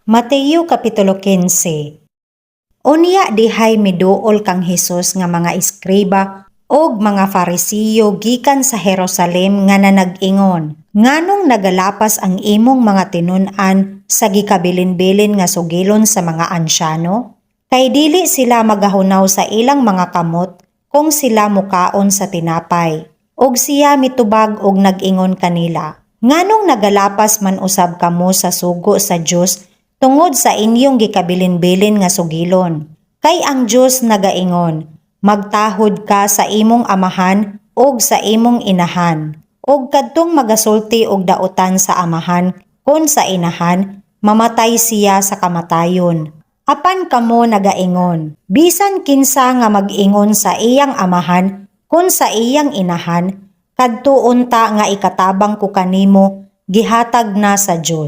Mateo Kapitulo 15. Unya dihay miduol kang Hesus nga mga eskriba og mga Farisiyo gikan sa Jerusalem nga nanag-ingon, nganong nagalapas ang imong mga tinun-an sa gikabilin-bilin nga sugilon sa mga ansyano? Kay dili sila magahunaw sa ilang mga kamot kung sila mukaon sa tinapay. Og siya mitubag og nag-ingon kanila, nganong nagalapas man usab kamo sa sugo sa Dios tungod sa inyong gikabilin-bilin nga sugilon. Kay ang Dios nagaingon, magtahod ka sa imong amahan og sa imong inahan. Og kadtong magasulti og dautan sa amahan kun sa inahan, mamatay siya sa kamatayon. Apan kamo nagaingon, bisan kinsa nga mag-ingon sa iyang amahan kun sa iyang inahan, kadto unta nga ikatabang ko kanimo, gihatag na sa Dios.